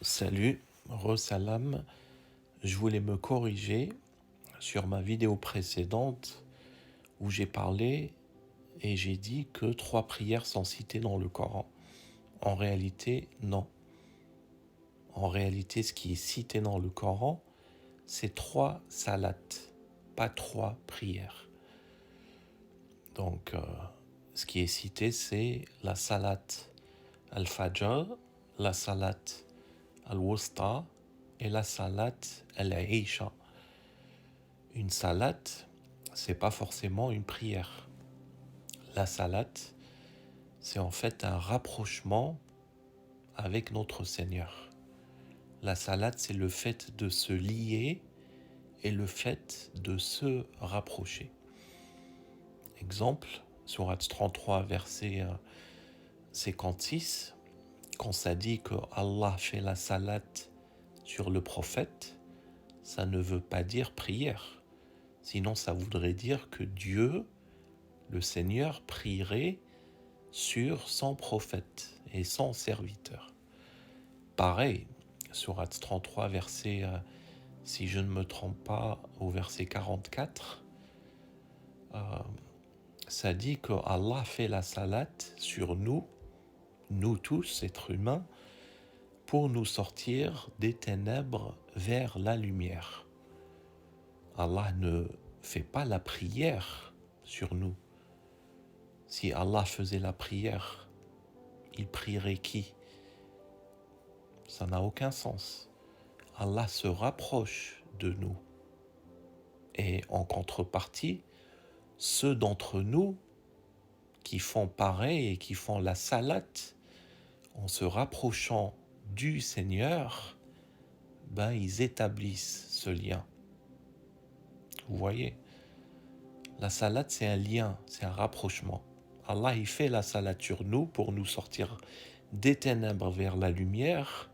Salut, salam. Je voulais me corriger sur ma vidéo précédente où j'ai parlé et j'ai dit que 3 prières sont citées dans le Coran. En réalité, non. En réalité, ce qui est cité dans le Coran, c'est 3 salats, pas 3 prières. Donc, ce qui est cité, c'est la salat al-Fajr, la salat al-Wusta et la salat al-Isha. Une salate, c'est pas forcément une prière. La salate, c'est en fait un rapprochement avec notre Seigneur. La salate, c'est le fait de se lier et le fait de se rapprocher. Exemple, sourate 33, verset 56, quand ça dit que Allah fait la salate sur le prophète, ça ne veut pas dire prière. Sinon, ça voudrait dire que Dieu, le Seigneur, prierait sur son prophète et son serviteur. Pareil, sourate 33, verset, si je ne me trompe pas, au verset 44, ça dit que Allah fait la salate sur nous, nous tous, êtres humains, pour nous sortir des ténèbres vers la lumière. Allah ne fait pas la prière sur nous. Si Allah faisait la prière, il prierait qui? Ça n'a aucun sens. Allah se rapproche de nous. Et en contrepartie, ceux d'entre nous qui font pareil et qui font la salate en se rapprochant du Seigneur, ils établissent ce lien. Vous voyez, la salate, c'est un lien, c'est un rapprochement. Allah, il fait la salate sur nous pour nous sortir des ténèbres vers la lumière.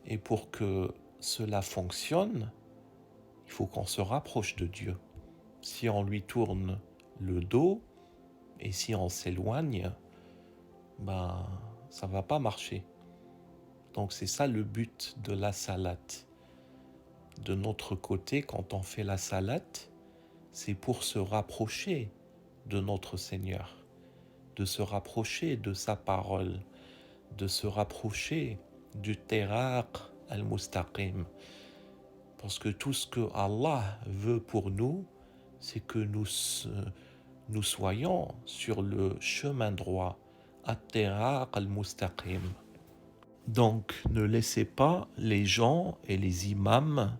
Et pour que cela fonctionne, il faut qu'on se rapproche de Dieu. Si on lui tourne le dos et si on s'éloigne, ça va pas marcher. Donc c'est ça le but de la salate. De notre côté, quand on fait la salate, c'est pour se rapprocher de notre Seigneur, de se rapprocher de sa parole, de se rapprocher du Teraq al-Mustaqim. Parce que tout ce que Allah veut pour nous, c'est que nous soyons sur le chemin droit, at-Teraq al-Mustaqim. Donc, ne laissez pas les gens et les imams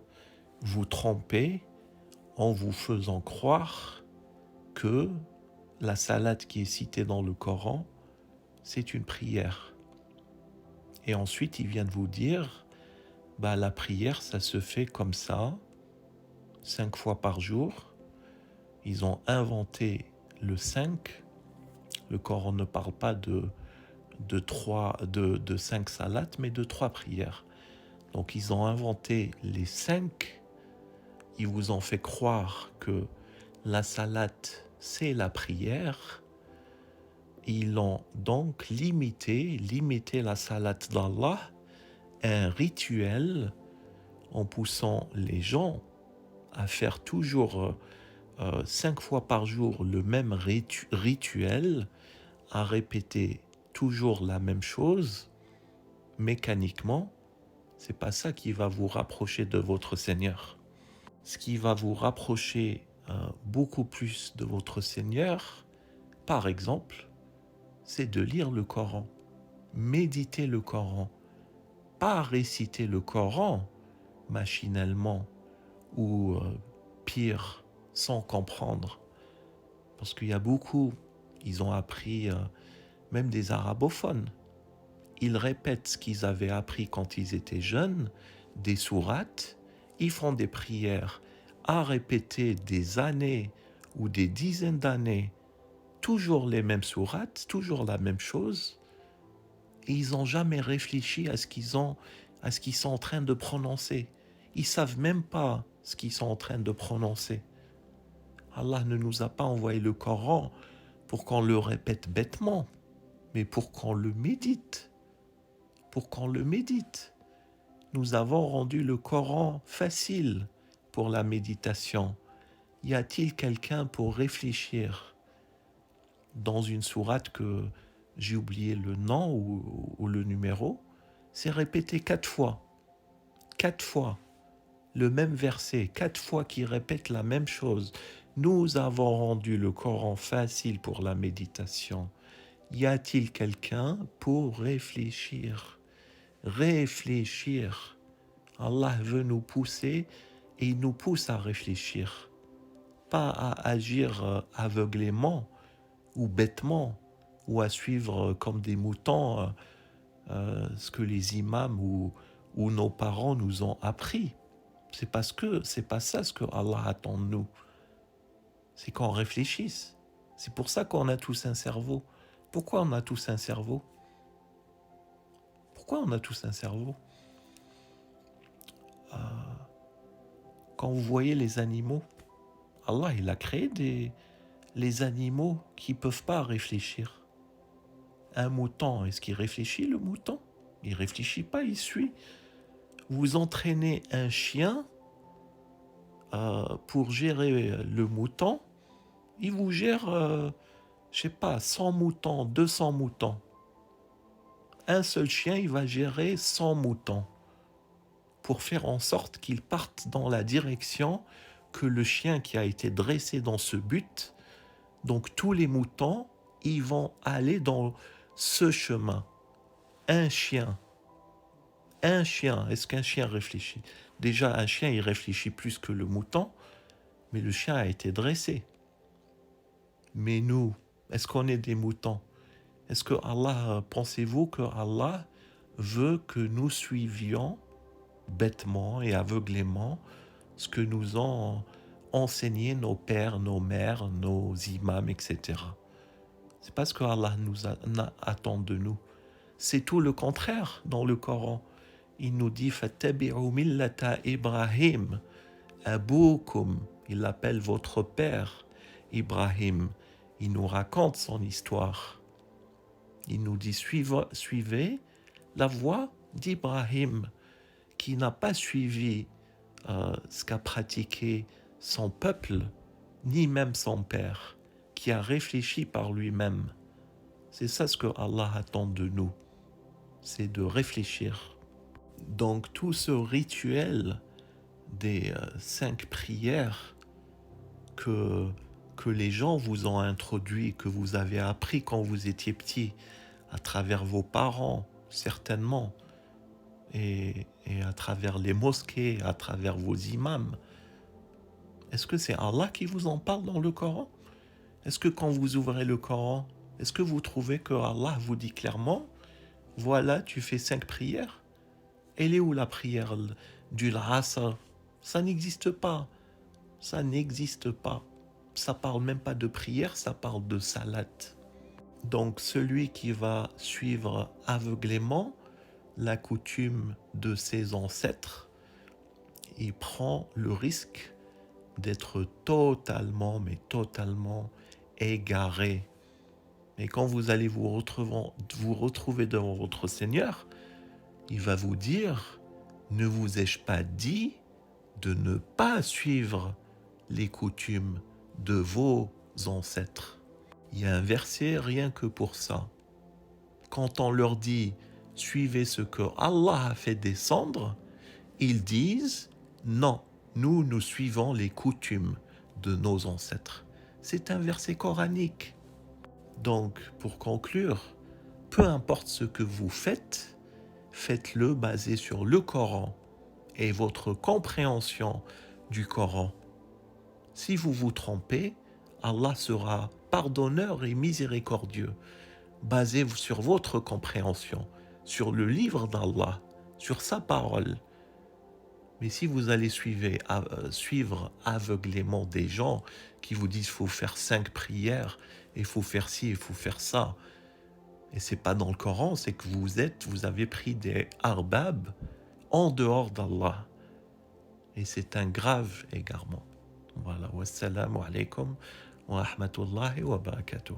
vous tromper en vous faisant croire que la salate qui est citée dans le Coran, c'est une prière. Et ensuite, ils viennent vous dire, la prière, ça se fait comme ça, 5 fois par jour. Ils ont inventé le 5. Le Coran ne parle pas de 5 salates, mais de 3 prières. Donc ils ont inventé les 5. Ils vous ont fait croire que la salate, c'est la prière. Ils ont donc limité la salate d'Allah à un rituel en poussant les gens à faire toujours 5 fois par jour le même rituel, à répéter toujours la même chose, mécaniquement. C'est pas ça qui va vous rapprocher de votre Seigneur. Ce qui va vous rapprocher beaucoup plus de votre Seigneur, par exemple, c'est de lire le Coran, méditer le Coran, pas réciter le Coran machinalement ou pire, sans comprendre. Parce qu'il y a beaucoup, ils ont appris, même des arabophones, ils répètent ce qu'ils avaient appris quand ils étaient jeunes, des sourates, ils font des prières à répéter des années ou des dizaines d'années, toujours les mêmes sourates, toujours la même chose, et ils n'ont jamais réfléchi à ce qu'ils sont en train de prononcer. Ils ne savent même pas ce qu'ils sont en train de prononcer. Allah ne nous a pas envoyé le Coran pour qu'on le répète bêtement, mais pour qu'on le médite. pour qu'on le médite. Nous avons rendu le Coran facile pour la méditation. Y a-t-il quelqu'un pour réfléchir? Dans une sourate que j'ai oublié le nom ou le numéro, c'est répété 4 fois. 4 fois. Le même verset, 4 fois qui répète la même chose. Nous avons rendu le Coran facile pour la méditation. Y a-t-il quelqu'un pour réfléchir? Réfléchir. Allah veut nous pousser et il nous pousse à réfléchir. Pas à agir aveuglément ou bêtement ou à suivre comme des moutons ce que les imams ou nos parents nous ont appris. C'est parce que c'est pas ça ce que Allah attend de nous. C'est qu'on réfléchisse. C'est pour ça qu'on a tous un cerveau. Pourquoi on a tous un cerveau? Pourquoi on a tous un cerveau? Quand vous voyez les animaux, Allah il a créé les animaux qui ne peuvent pas réfléchir. Un mouton, est-ce qu'il réfléchit le mouton? Il ne réfléchit pas, il suit. Vous entraînez un chien pour gérer le mouton, il vous gère, je sais pas, 100 moutons, 200 moutons. Un seul chien, il va gérer 100 moutons pour faire en sorte qu'ils partent dans la direction que le chien qui a été dressé dans ce but. Donc tous les moutons, ils vont aller dans ce chemin. Un chien, est-ce qu'un chien réfléchit? Déjà, un chien, il réfléchit plus que le mouton, mais le chien a été dressé. Mais nous, est-ce qu'on est des moutons? Est-ce que Allah, pensez-vous que Allah veut que nous suivions bêtement et aveuglément ce que nous ont enseigné nos pères, nos mères, nos imams, etc. C'est pas ce que Allah attend de nous. C'est tout le contraire dans le Coran. Il nous dit « Fattabi'u millata Ibrahim, aboukum » il appelle votre père Ibrahim. Il nous raconte son histoire. Il nous dit « Suivez la voie d'Ibrahim » qui n'a pas suivi ce qu'a pratiqué son peuple, ni même son père, qui a réfléchi par lui-même. C'est ça ce que Allah attend de nous, c'est de réfléchir. Donc tout ce rituel des 5 prières que les gens vous ont introduit, que vous avez appris quand vous étiez petit, à travers vos parents, certainement, et à travers les mosquées, à travers vos imams. Est-ce que c'est Allah qui vous en parle dans le Coran? Est-ce que quand vous ouvrez le Coran, est-ce que vous trouvez que Allah vous dit clairement, voilà, tu fais 5 prières? Elle est où la prière du Asr? Ça n'existe pas. Ça n'existe pas. Ça parle même pas de prière, ça parle de salat. Donc celui qui va suivre aveuglément la coutume de ses ancêtres, il prend le risque d'être totalement, mais totalement égaré. Et quand vous allez vous retrouver devant votre Seigneur, il va vous dire, ne vous ai-je pas dit de ne pas suivre les coutumes de vos ancêtres? Il y a un verset rien que pour ça. Quand on leur dit « Suivez ce que Allah a fait descendre », ils disent « Non, nous suivons les coutumes de nos ancêtres ». C'est un verset coranique. Donc, pour conclure, peu importe ce que vous faites, faites-le basé sur le Coran et votre compréhension du Coran. Si vous vous trompez, Allah sera pardonneur et miséricordieux, basé sur votre compréhension, sur le livre d'Allah, sur sa parole. Mais si vous allez suivre aveuglément des gens qui vous disent qu'il faut faire 5 prières, il faut faire ci, il faut faire ça, et c'est pas dans le Coran, c'est que vous avez pris des arbab en dehors d'Allah. Et c'est un grave égarement. Voilà, wassalamu alaikum wa rahmatullahi wa barakatuh.